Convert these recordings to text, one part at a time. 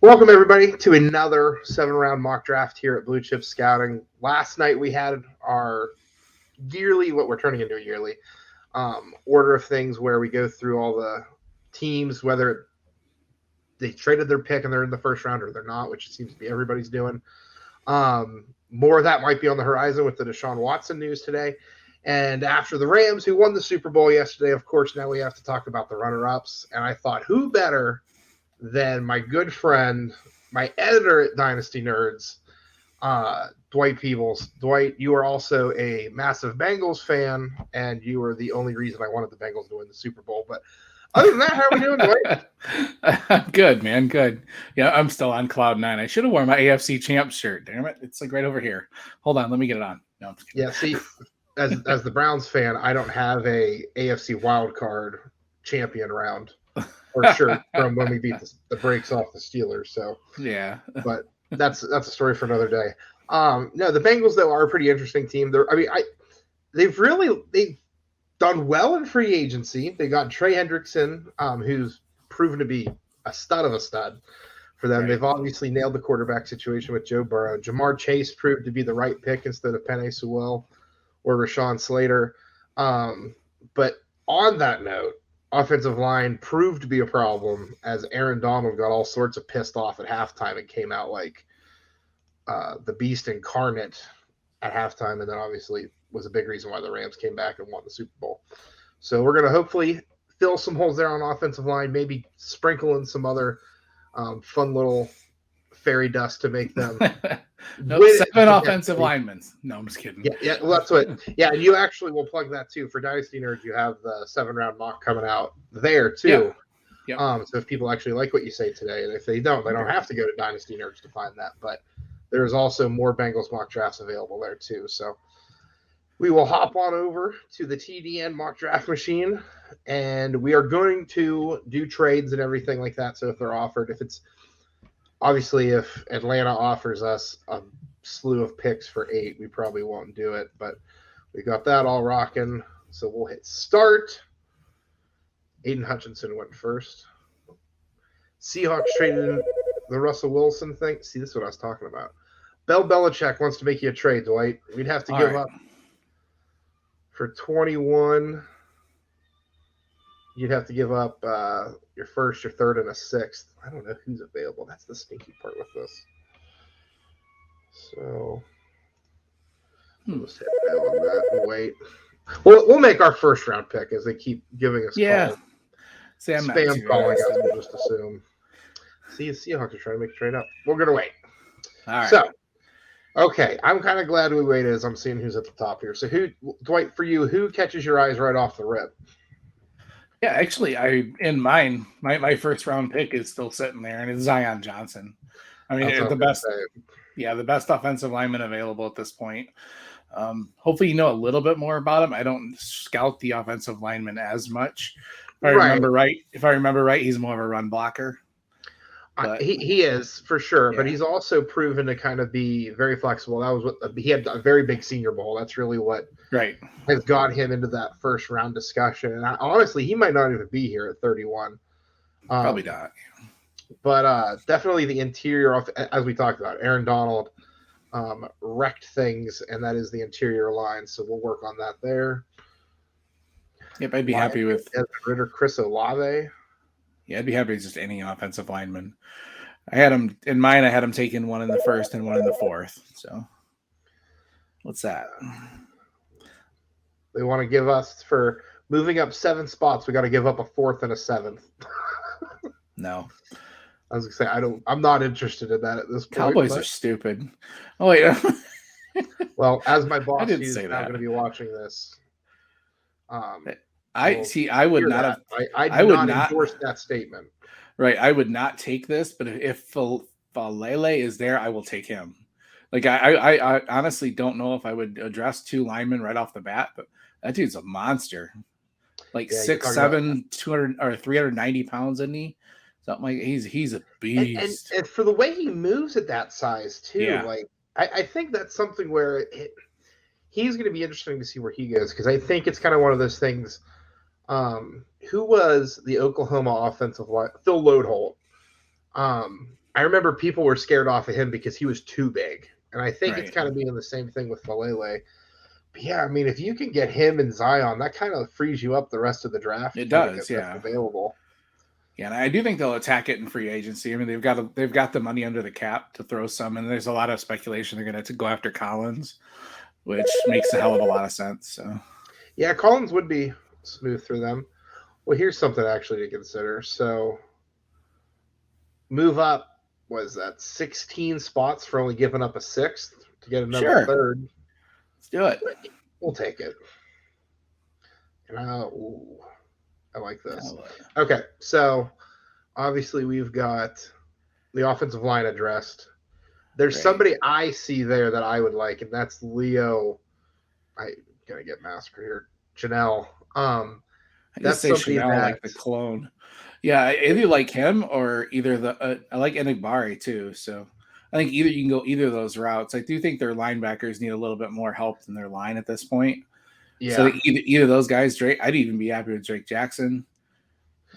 Welcome, everybody, to another 7-round mock draft here at Blue Chip Scouting. Last night we had our yearly, what we're turning into a yearly, order of things where we go through all the teams, whether they traded their pick and they're in the first round or they're not, which it seems to be everybody's doing. More of that might be on the horizon with the Deshaun Watson news today. And after the Rams, who won the Super Bowl yesterday, of course, now we have to talk about the runner-ups. And I thought, who better than my good friend, my editor at Dynasty Nerds, Dwight Peebles. Dwight, you are also a massive Bengals fan, and you are the only reason I wanted the Bengals to win the Super Bowl. But other than that, how are we doing, Dwight? Good, man. Good. Yeah, I'm still on cloud nine. I should have worn my AFC champs shirt. Damn it. It's like right over here. Hold on. Let me get it on. No, I'm just kidding. Yeah, see, as the Browns fan, I don't have a AFC wild card champion round or shirt from when we beat the brakes off the Steelers. So yeah, but that's a story for another day. No, the Bengals though are a pretty interesting team. They've done well in free agency. They got Trey Hendrickson, who's proven to be a stud of a stud for them. Right. They've obviously nailed the quarterback situation with Joe Burrow. Jamar Chase proved to be the right pick instead of Penei Sewell or Rashawn Slater. But on that note, offensive line proved to be a problem as Aaron Donald got all sorts of pissed off at halftime and came out like the beast incarnate at halftime, and then obviously was a big reason why the Rams came back and won the Super Bowl. So we're going to hopefully fill some holes there on offensive line, maybe sprinkle in some other fun little fairy dust to make them seven offensive linemen. No, I'm just kidding. Yeah, well, that's what. Yeah, and you actually will plug that too for Dynasty Nerds. You have the 7-round mock coming out there too. Yeah. So if people actually like what you say today, and if they don't have to go to Dynasty Nerds to find that. But there's also more Bengals mock drafts available there too. So we will hop on over to the TDN mock draft machine, and we are going to do trades and everything like that. So if they're offered, if Atlanta offers us a slew of picks for 8, we probably won't do it, but we got that all rocking. So we'll hit start. Aiden Hutchinson went first. Seahawks traded in the Russell Wilson thing. See, this is what I was talking about. Bill Belichick wants to make you a trade, Dwight. We'd have to give up for 21. You'd have to give up your first, your third, and a sixth. I don't know who's available. That's the stinky part with this. So let's hit that on that and wait. We'll make our first round pick as they keep giving us calls. Spam calling us, we'll just assume. See, the Seahawks are trying to make a trade up. We're going to wait. All right. So, okay, I'm kind of glad we waited as I'm seeing who's at the top here. So, Dwight, for you, who catches your eyes right off the rip? Yeah, actually, my first round pick is still sitting there, and it's Zion Johnson. I mean, the best offensive lineman available at this point. Hopefully, you know a little bit more about him. I don't scout the offensive lineman as much. If I remember right, he's more of a run blocker. He is for sure, but he's also proven to kind of be very flexible. That was what he had a very big Senior Bowl. That's really what has got him into that first round discussion. And honestly, he might not even be here at 31. Probably not. But definitely the interior, as we talked about, Aaron Donald wrecked things, and that is the interior line. So we'll work on that there. Yep, I'd be happy with Ritter, Chris Olave. Yeah, I'd be happy with just any offensive lineman. I had him in mind. I had him taking one in the first and one in the fourth. So, what's that? They want to give us, for moving up 7 spots, we got to give up a 4th and a 7th. No. I was going to say, I'm not interested in that at this point. Cowboys are stupid. Oh, wait. Well, as my boss, he's now going to be watching this. I would not have. I would not endorse that statement. Right, I would not take this, but if Falele is there, I will take him. Like I honestly don't know if I would address 2 linemen right off the bat, but that dude's a monster. Like 6'7", 200 or 390 pounds, isn't he? Something like he's a beast. And for the way he moves at that size too, like I think that's something where he's going to be interesting to see where he goes, because I think it's kind of one of those things. Who was the Oklahoma offensive line? Phil Loadholt. I remember people were scared off of him because he was too big. And I think it's Right. kind of being the same thing with Falele. But yeah, I mean, if you can get him and Zion, that kind of frees you up the rest of the draft. It Candidates does, that's yeah. available. Yeah, and I do think they'll attack it in free agency. I mean, they've got the money under the cap to throw some, and there's a lot of speculation they're going to go after Collins, which makes a hell of a lot of sense. So Yeah, Collins would be smooth for them. Well, here's something actually to consider. So, move up was that 16 spots for only giving up a sixth to get another third. Let's do it. We'll take it. And I like this. Okay, so obviously we've got the offensive line addressed. There's somebody I see there that I would like, and that's Leo. I gotta get massacred here. Chanel. That's somebody Chanel, like the clone. Yeah, I either like him or either I like Enigbari too. So I think you can go either of those routes. I do think their linebackers need a little bit more help than their line at this point. Yeah. So either of those guys, Drake. I'd even be happy with Drake Jackson.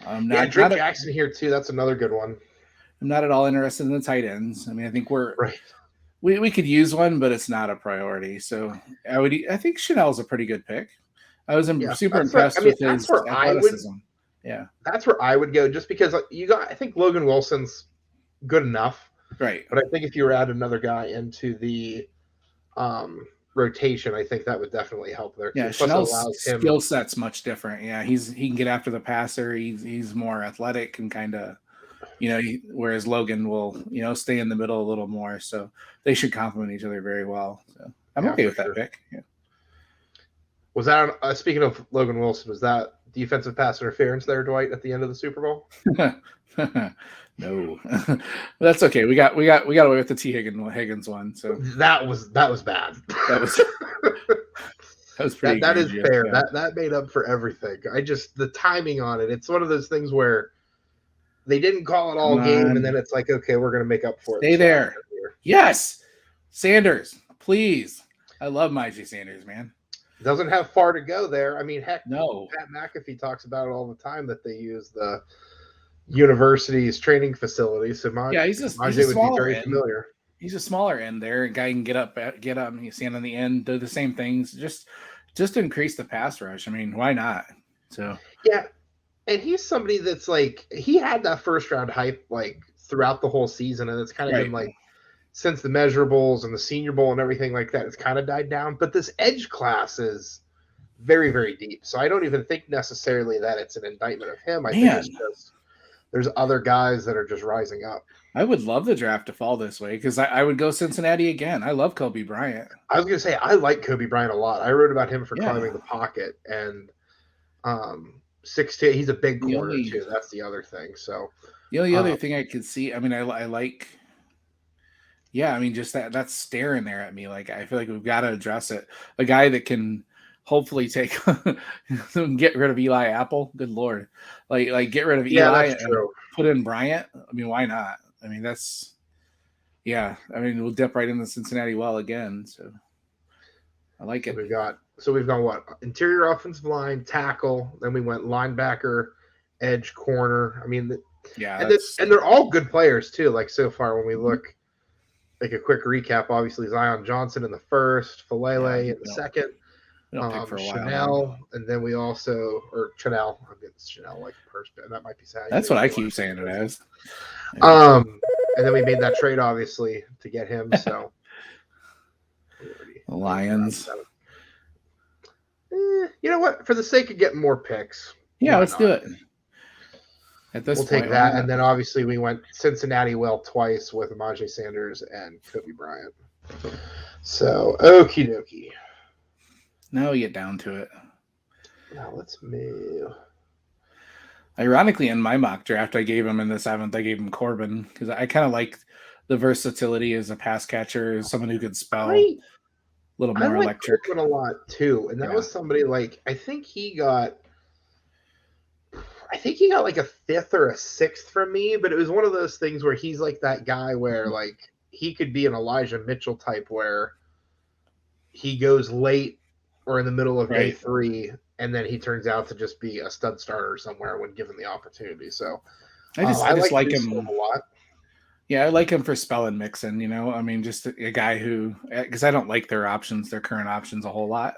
Drake Jackson here too. That's another good one. I'm not at all interested in the tight ends. I mean, I think we could use one, but it's not a priority. So I think Chanel's a pretty good pick. I was super impressed with his athleticism. That's where I would go, just because I think Logan Wilson's good enough. Right. But I think if you were to add another guy into the rotation, I think that would definitely help there. Yeah, Chanel's skill set's much different. Yeah, he can get after the passer. He's more athletic and kind of, whereas Logan will, stay in the middle a little more. So they should complement each other very well. So I'm okay with that pick. Yeah. Was that speaking of Logan Wilson? Was that defensive pass interference there, Dwight, at the end of the Super Bowl? No, that's okay. We got away with the T. Higgins one. So that was bad. That was pretty. That is fair. Yeah. That made up for everything. The timing on it. It's one of those things where they didn't call it all game, and then it's like, okay, we're going to make up for it. Stay there. Yes, Sanders, please. I love Myjai Sanders, man. Doesn't have far to go there. I mean, heck, no. Pat McAfee talks about it all the time that they use the university's training facility. So he's a would be very familiar. He's a smaller end there. A guy can get up and you stand on the end, do the same things, just to increase the pass rush. I mean, why not? So yeah, and he's somebody that's like, he had that first round hype like throughout the whole season, and it's kind of been like, since the measurables and the Senior Bowl and everything like that, it's kind of died down. But this edge class is very, very deep. So I don't even think necessarily that it's an indictment of him. I think it's just there's other guys that are just rising up. I would love the draft to fall this way because I would go Cincinnati again. I love Kobe Bryant. I was going to say, I like Kobe Bryant a lot. I wrote about him for climbing the pocket. And 6'2", he's a big corner too. That's the other thing. So the only other thing I could see, I mean, I like – yeah, I mean, just that's staring there at me. Like, I feel like we've got to address it. A guy that can hopefully get rid of Eli Apple. Good Lord. Like get rid of Eli and put in Bryant. I mean, why not? I mean, I mean, we'll dip right in the Cincinnati well again. So I like it. We've got what? Interior offensive line, tackle. Then we went linebacker, edge, corner. I mean, and they're all good players too. Like so far when we look. Like a quick recap, obviously Zion Johnson in the first, Falele in the second, Chanel, and then we also Chanel. I'm getting Chanel like first, and that might be sad. That's what I keep saying it as. And then we made that trade obviously to get him. So the Lions. You know what? For the sake of getting more picks, let's do it. We'll take that, and then obviously we went Cincinnati twice with Myjai Sanders and Kobe Bryant. So, okie dokie. Now we get down to it. Now let's move. Ironically, in my mock draft, I gave him in the 7th. I gave him Corbin because I kind of like the versatility as a pass catcher, as someone who could spell a little more electric. Corbin a lot too, and that was somebody like I think he got like a 5th or a 6th from me, but it was one of those things where he's like that guy where like he could be an Elijah Mitchell type where he goes late or in the middle of day 3, and then he turns out to just be a stud starter somewhere when given the opportunity. So I just like him a lot. Yeah, I like him for spelling Mixon, I mean, just a guy who, because I don't like their current options a whole lot.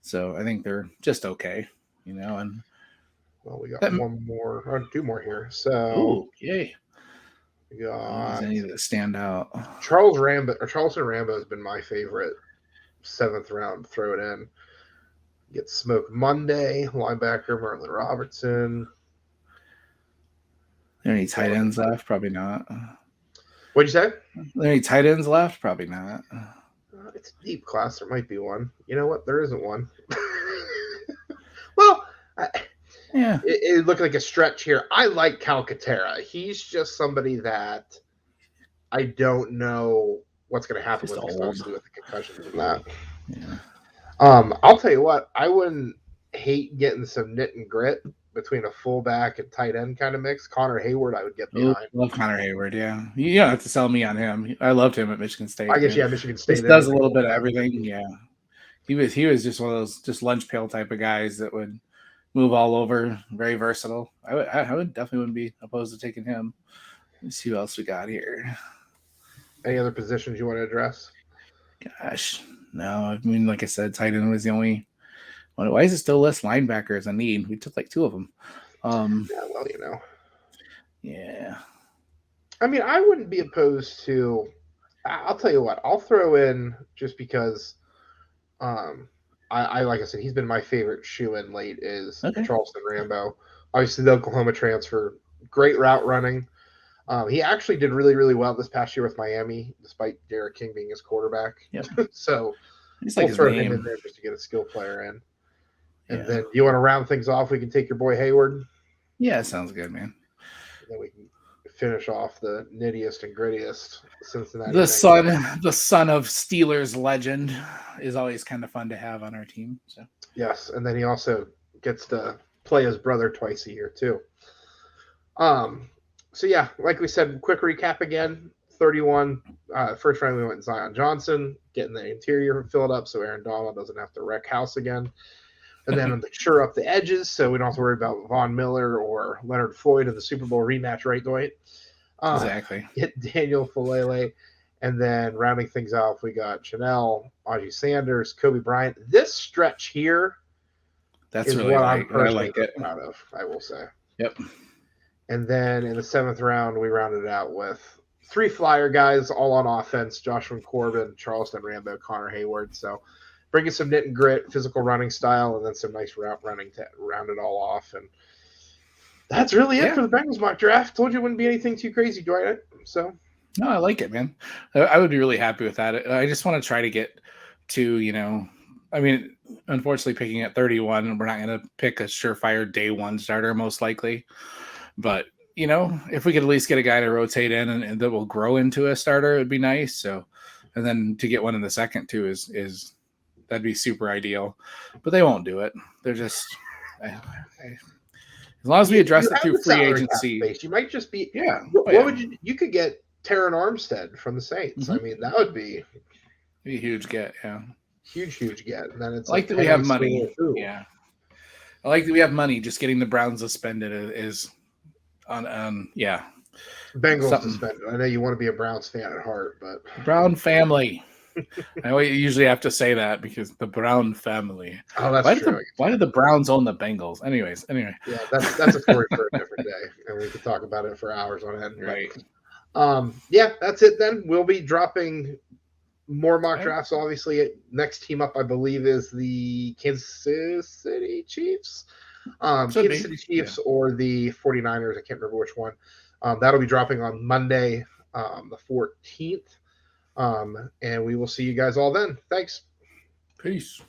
So I think they're just okay, and well, we got that, one more or two more here. So yay. we got Any that stand out. Charleston Rambo has been my favorite 7th round. Throw it in. Get smoked Monday. Linebacker Marlon Robertson. Are there any tight ends left? Probably not. What'd you say? Are there any tight ends left? Probably not. It's a deep class. There might be one. You know what? There isn't one. Well, yeah, it looked like a stretch here. I like Calcaterra. He's just somebody that I don't know what's going to happen with, especially with the concussions and that. Yeah. I'll tell you what. I wouldn't hate getting some knit and grit between a fullback and tight end kind of mix. Connor Hayward, I would get behind. Love Connor Hayward. Yeah, you don't have to sell me on him. I loved him at Michigan State. I guess Michigan State just does a little bit of everything. Yeah, he was just one of those just lunch pail type of guys that would move all over. Very versatile. I would definitely wouldn't be opposed to taking him. Let's see who else we got here. Any other positions you want to address? Gosh, no. I mean, like I said, tight end was the only one. Why is it still less linebacker as a need? We took like 2 of them. Yeah, well, Yeah. I mean, I wouldn't be opposed to. I'll tell you what. I'll throw in just because. I like I said, he's been my favorite shoe-in late is Charleston Rambo. Obviously, the Oklahoma transfer, great route running. He actually did really, really well this past year with Miami, despite Derek King being his quarterback. Yep. So we'll throw him in there just to get a skill player in. And then you want to round things off, we can take your boy Hayward. Yeah, sounds good, man. And then we can finish off the nittiest and grittiest Cincinnati. The son of Steelers legend is always kind of fun to have on our team. So yes, and then he also gets to play his brother twice a year too. So yeah, like we said, quick recap again. 31 first round we went Zion Johnson, getting the interior filled up so Aaron Donald doesn't have to wreck house again. And then sure up the edges so we don't have to worry about Von Miller or Leonard Floyd in the Super Bowl rematch, right, Dwight? Exactly. Get Daniel Falele. And then rounding things off, we got Chanel, Ajay Sanders, Kobe Bryant. This stretch here is really what I'm personally proud of, I will say. Yep. And then in the 7th round, we rounded out with 3 flyer guys, all on offense: Joshua Corbin, Charleston Rambo, Connor Hayward. So bringing some knit and grit, physical running style, and then some nice route running to round it all off. And that's really it for the Bengals mock draft. Told you it wouldn't be anything too crazy, Dwight. So no, I like it, man. I would be really happy with that. I just want to try to get to, I mean, unfortunately, picking at 31, we're not going to pick a surefire day 1 starter, most likely. But, if we could at least get a guy to rotate in and that will grow into a starter, it'd be nice. So, and then to get one in the second too is that'd be super ideal. But they won't do it. They're just as long as we address it through free agency. You might just be What would you could get Terran Armstead from the Saints. Mm-hmm. I mean, that would be a huge get, huge get. And then it's like that we have money. Yeah, I like that we have money. Just getting the Browns suspended is on Bengals suspended. I know you want to be a Browns fan at heart, but Brown family. I usually have to say that because the Brown family. Oh, that's true. Why did the Browns own the Bengals? Anyway. Yeah, that's a story for a different day, and we could talk about it for hours on end. Right. Yeah, that's it then. We'll be dropping more mock drafts. Obviously, next team up, I believe, is the Kansas City Chiefs. Kansas City Chiefs or the 49ers. I can't remember which one. That'll be dropping on Monday, the 14th. And we will see you guys all then. Thanks. Peace.